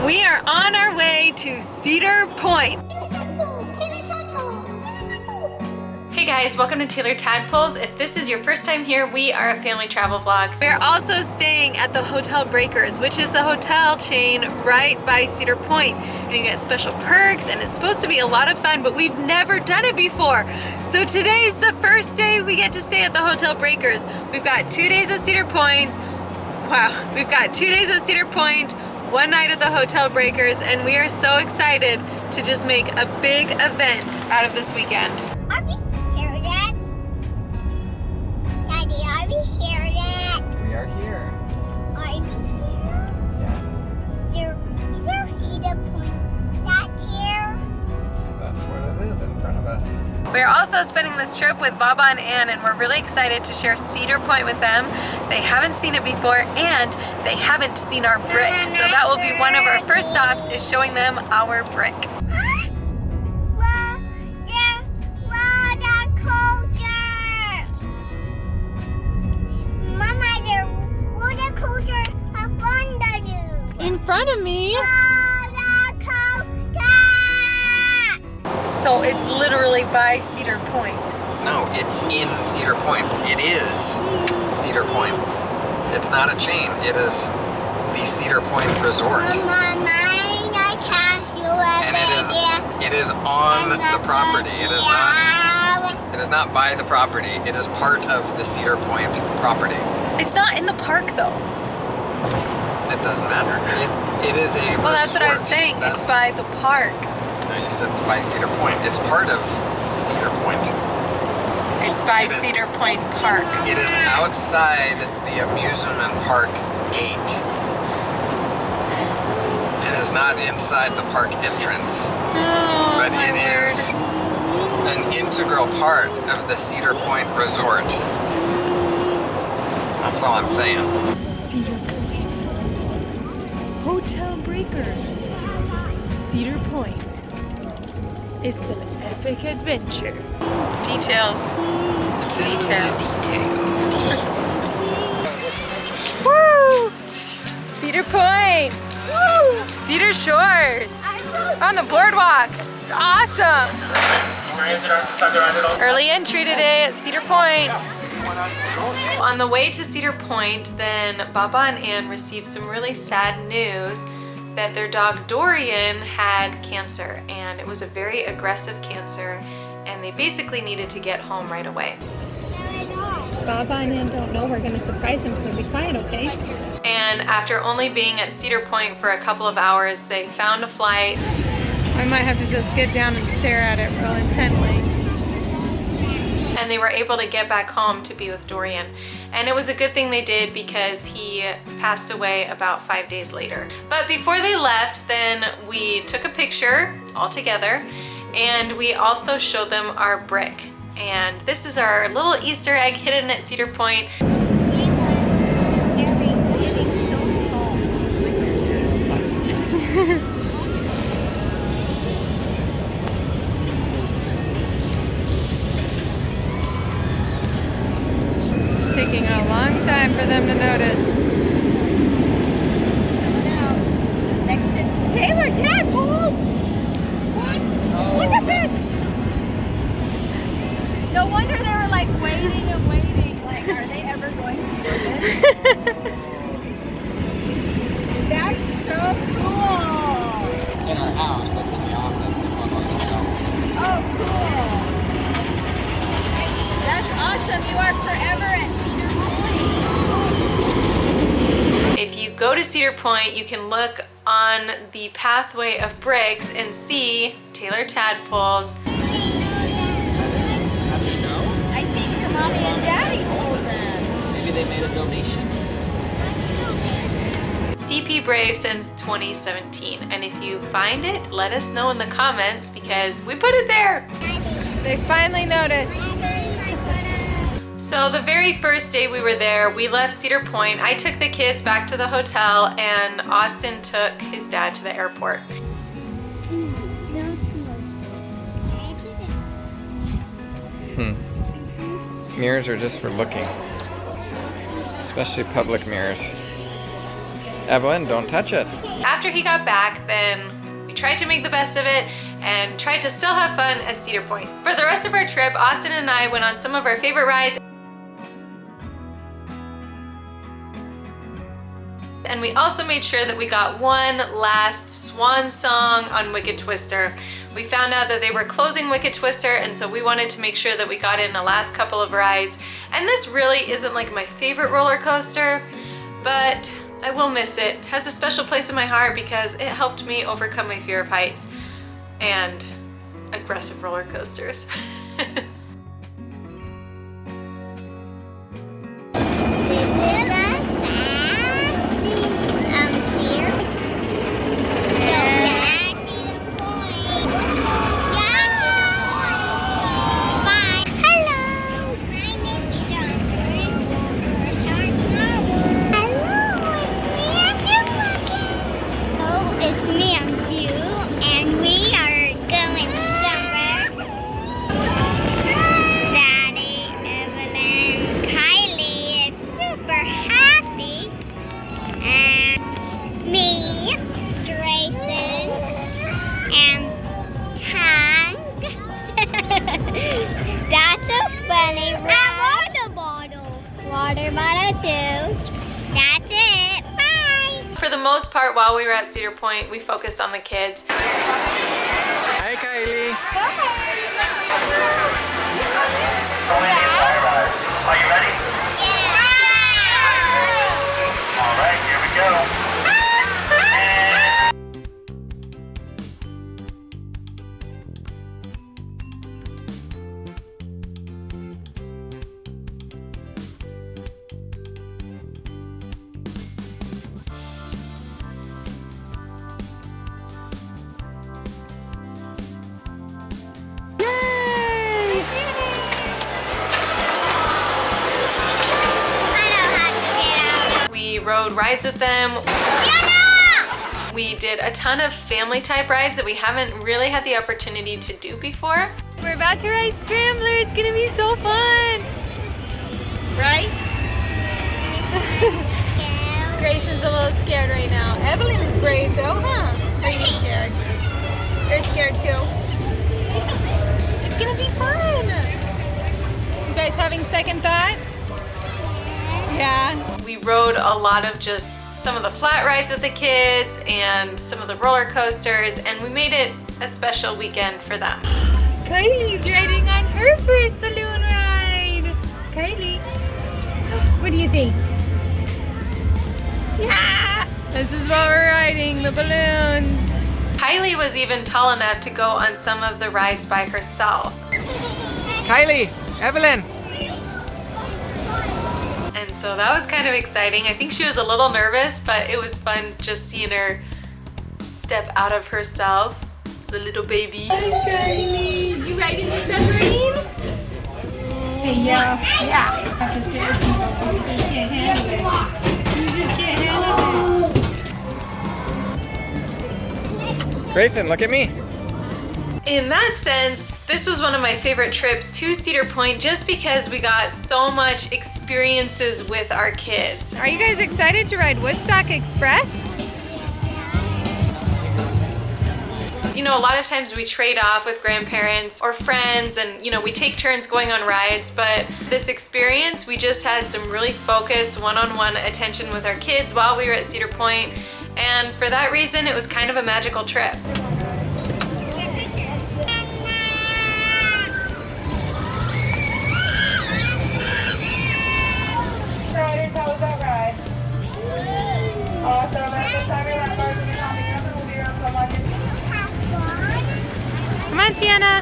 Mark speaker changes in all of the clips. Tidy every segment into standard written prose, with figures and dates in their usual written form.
Speaker 1: We are on our way to Cedar Point. Hey guys, welcome to Taylor Tadpoles. If this is your first time here, we are a family travel vlog. We're also staying at the Hotel Breakers, which is the hotel chain right by Cedar Point. And you get special perks and it's supposed to be a lot of fun, but we've never done it before. So today's the first day we get to stay at the Hotel Breakers. We've got 2 days at Cedar Point. Wow, we've got 2 days at Cedar Point, 1 night at the Hotel Breakers, and we are so excited to just make a big event out of this weekend.
Speaker 2: Are we here yet? Daddy, are we here yet?
Speaker 3: We are here.
Speaker 2: Are we here?
Speaker 3: Yeah.
Speaker 2: Is there Cedar Point back here?
Speaker 3: That's what it is in front of us.
Speaker 1: We're also spending this trip with Baba and Ann, and we're really excited to share Cedar Point with them. They haven't seen it before, and they haven't seen our brick. So that will be one of our first stops, is showing them our brick. In front of me. So it's literally by Cedar Point.
Speaker 3: No, it's in Cedar Point. It is Cedar Point. It's not a chain. It is the Cedar Point Resort. And it is on the property. It is not by the property. It is part of the Cedar Point property.
Speaker 1: It's not in the park though.
Speaker 3: It doesn't matter. It is a resort.
Speaker 1: Well, that's what I was saying. It's by the park.
Speaker 3: No, you said it's by Cedar Point. It's part of Cedar Point.
Speaker 1: It's by Cedar Point Park.
Speaker 3: It is outside the amusement park gate. It is not inside the park entrance.
Speaker 1: Oh,
Speaker 3: but
Speaker 1: my
Speaker 3: it
Speaker 1: word.
Speaker 3: is an integral part of the Cedar Point Resort. That's all I'm saying.
Speaker 1: Cedar Point. Hotel Breakers. Cedar Point. It's an epic adventure. Details.
Speaker 3: It's in
Speaker 1: Details.
Speaker 3: the details.
Speaker 1: Woo! Cedar Point. Woo! Cedar Shores. On the boardwalk. It's awesome. Early entry today at Cedar Point. On the way to Cedar Point, then Baba and Ann received some really sad news that their dog Dorian had cancer, and it was a very aggressive cancer, and they basically needed to get home right away.
Speaker 4: Baba and Ann don't know we're gonna surprise him, so be quiet, okay?
Speaker 1: And after only being at Cedar Point for a couple of hours, they found a flight.
Speaker 4: I might have to just get down and stare at it real intently.
Speaker 1: And they were able to get back home to be with Dorian. And it was a good thing they did because he passed away about 5 days later. But before they left, then we took a picture all together, and we also showed them our brick. And this is our little Easter egg hidden at Cedar Point.
Speaker 4: Taking a long time for them to notice.
Speaker 2: Next to Taylor Tadpoles. What? Look at this. No wonder they were like waiting and waiting. Like, are they ever going to do this? That's so cool.
Speaker 3: In our house, like in the office, and on the shelves.
Speaker 2: Oh, cool. That's awesome. You are forever at Cedar Point.
Speaker 1: If you go to Cedar Point, you can look on the pathway of bricks and see Taylor Tadpoles.
Speaker 3: How do you know?
Speaker 2: I think your mommy and daddy told them.
Speaker 3: Maybe they made a donation.
Speaker 1: CP Brave since 2017. And if you find it, let us know in the comments because we put it there.
Speaker 4: They finally noticed.
Speaker 1: So the very first day we were there, we left Cedar Point. I took the kids back to the hotel, and Austin took his dad to the airport.
Speaker 3: Mirrors are just for looking, especially public mirrors. Evelyn, don't touch it.
Speaker 1: After he got back, then we tried to make the best of it and tried to still have fun at Cedar Point. For the rest of our trip, Austin and I went on some of our favorite rides. And we also made sure that we got one last swan song on Wicked Twister. We found out that they were closing Wicked Twister, and so we wanted to make sure that we got in the last couple of rides. And this really isn't like my favorite roller coaster, but I will miss it. It has a special place in my heart because it helped me overcome my fear of heights and aggressive roller coasters.
Speaker 2: Water bottle too. That's it. Bye.
Speaker 1: For the most part, while we were at Cedar Point, we focused on the kids.
Speaker 3: Hi, Kylie.
Speaker 5: Are you ready?
Speaker 2: Yeah.
Speaker 5: All right, here we go.
Speaker 1: We rode rides with them. We did a ton of family type rides that we haven't really had the opportunity to do before. We're about to ride Scrambler. It's gonna be so fun. Right? Grayson's a little scared right now. Evelyn is brave though, huh? Are you scared? They're scared too. It's gonna be fun. You guys having second thoughts? Yeah. We rode a lot of just some of the flat rides with the kids and some of the roller coasters, and we made it a special weekend for them. Kylie's riding on her first balloon ride. Kylie, what do you think? Yeah! This is what we're riding, the balloons. Kylie was even tall enough to go on some of the rides by herself.
Speaker 3: Kylie, Evelyn.
Speaker 1: And so that was kind of exciting. I think she was a little nervous, but it was fun just seeing her step out of herself as a little baby. Hi, Kylie. You riding the submarine?
Speaker 4: Hey, yeah. I have to say it. You just can't handle it. You just can't handle it.
Speaker 3: Grayson, look at me.
Speaker 1: In that sense, this was one of my favorite trips to Cedar Point just because we got so much experiences with our kids. Are you guys excited to ride Woodstock Express? You know, a lot of times we trade off with grandparents or friends and, you know, we take turns going on rides, but this experience, we just had some really focused one-on-one attention with our kids while we were at Cedar Point, and for that reason, it was kind of a magical trip.
Speaker 6: Riders, how was that ride? Awesome. And this time your lap bars will be coming up and we'll be here until Monday.
Speaker 1: Come on, Sienna.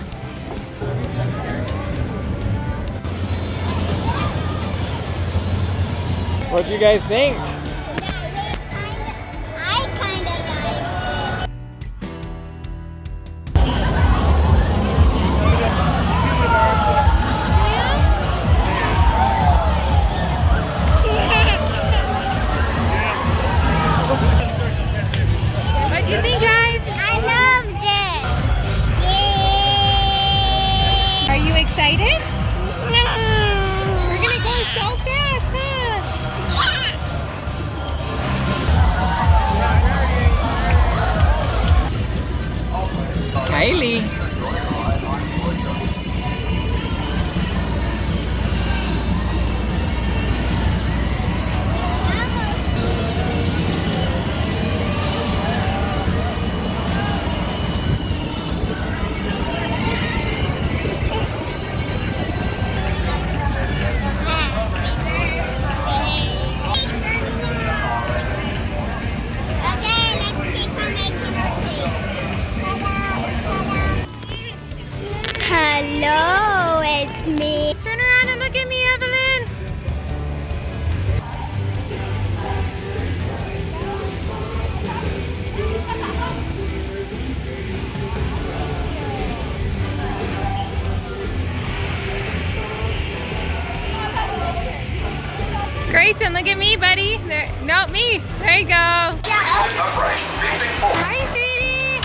Speaker 3: What'd you guys think?
Speaker 2: I kind of like it.
Speaker 1: What do you think, guys?
Speaker 2: I loved it. Yay!
Speaker 1: Are you excited? We're gonna go so fast, huh? buddy. There, no, me. There you go.
Speaker 5: Upright. Facing forward.
Speaker 1: Hi, sweetie.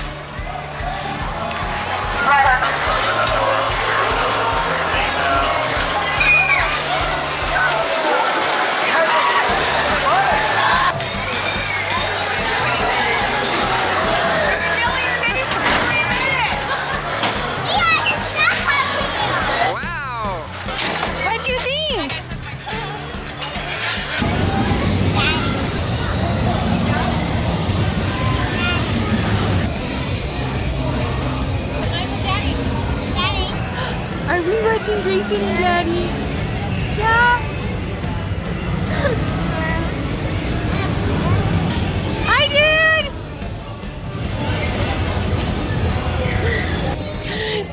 Speaker 3: Wow!
Speaker 1: What'd you think? Are we watching Grayson and Daddy? Yeah. Hi, dude.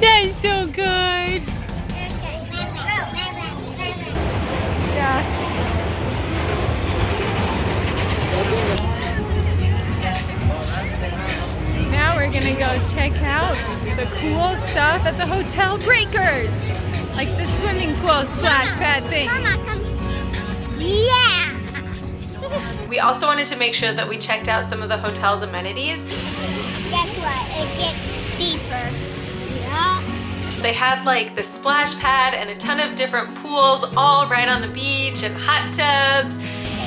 Speaker 1: That's so good. Yeah. Now we're gonna go check out the cool stuff at the Hotel Breakers. Like the swimming pool splash pad thing.
Speaker 2: Mama, come. Yeah.
Speaker 1: We also wanted to make sure that we checked out some of the hotel's amenities.
Speaker 2: Guess what? It gets deeper. Yeah.
Speaker 1: They had like the splash pad and a ton of different pools all right on the beach and hot tubs.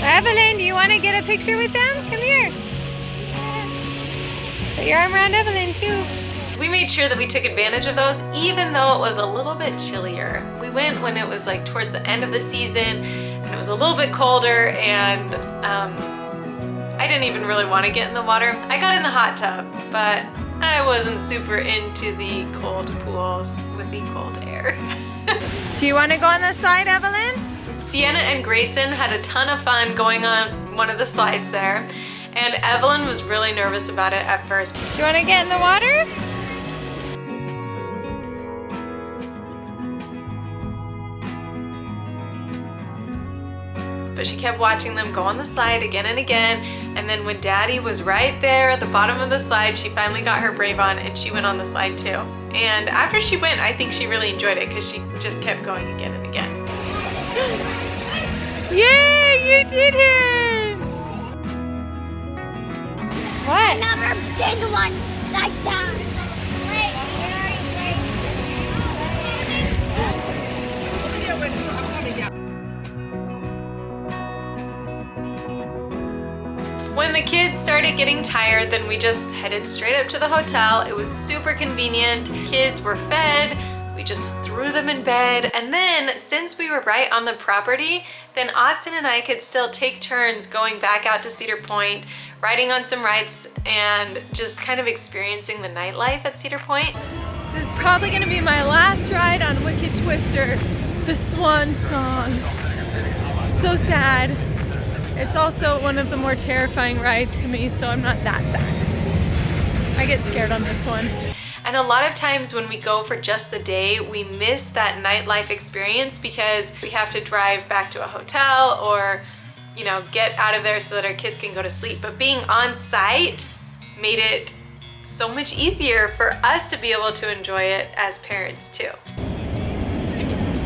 Speaker 1: Evelyn, do you want to get a picture with them? Come here. Put your arm around Evelyn too. We made sure that we took advantage of those even though it was a little bit chillier. We went when it was like towards the end of the season and it was a little bit colder and I didn't even really want to get in the water. I got in the hot tub, but I wasn't super into the cold pools with the cold air. Do you want to go on the slide, Evelyn? Sienna and Grayson had a ton of fun going on one of the slides there, and Evelyn was really nervous about it at first. Do you want to get in the water? But she kept watching them go on the slide again and again, and then when Daddy was right there at the bottom of the slide, she finally got her brave on and she went on the slide too. And after she went, I think she really enjoyed it because she just kept going again and again. Yay, you did it! What?
Speaker 2: I've never seen one like that.
Speaker 1: When the kids started getting tired, then we just headed straight up to the hotel. It was super convenient. Kids were fed. We just threw them in bed. And then since we were right on the property, then Austin and I could still take turns going back out to Cedar Point, riding on some rides and just kind of experiencing the nightlife at Cedar Point. This is probably gonna be my last ride on Wicked Twister, the swan song. So sad. It's also one of the more terrifying rides to me, so I'm not that sad. I get scared on this one. And a lot of times when we go for just the day, we miss that nightlife experience because we have to drive back to a hotel or, you know, get out of there so that our kids can go to sleep. But being on site made it so much easier for us to be able to enjoy it as parents too.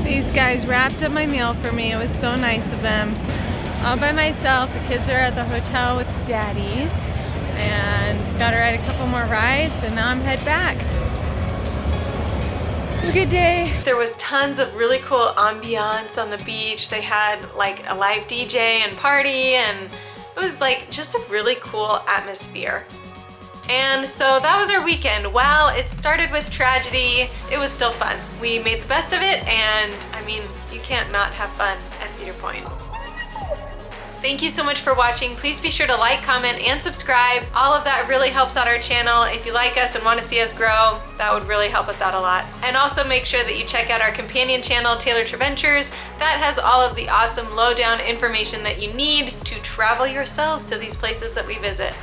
Speaker 1: These guys wrapped up my meal for me. It was so nice of them. All by myself. The kids are at the hotel with Daddy and got to ride a couple more rides and now I'm head back. It was a good day. There was tons of really cool ambiance on the beach. They had like a live DJ and party and it was like just a really cool atmosphere. And so that was our weekend. While it started with tragedy, it was still fun. We made the best of it and I mean, you can't not have fun at Cedar Point. Thank you so much for watching. Please be sure to like, comment, and subscribe. All of that really helps out our channel. If you like us and want to see us grow, that would really help us out a lot. And also make sure that you check out our companion channel, Taylor Tadpoles. That has all of the awesome lowdown information that you need to travel yourselves to these places that we visit.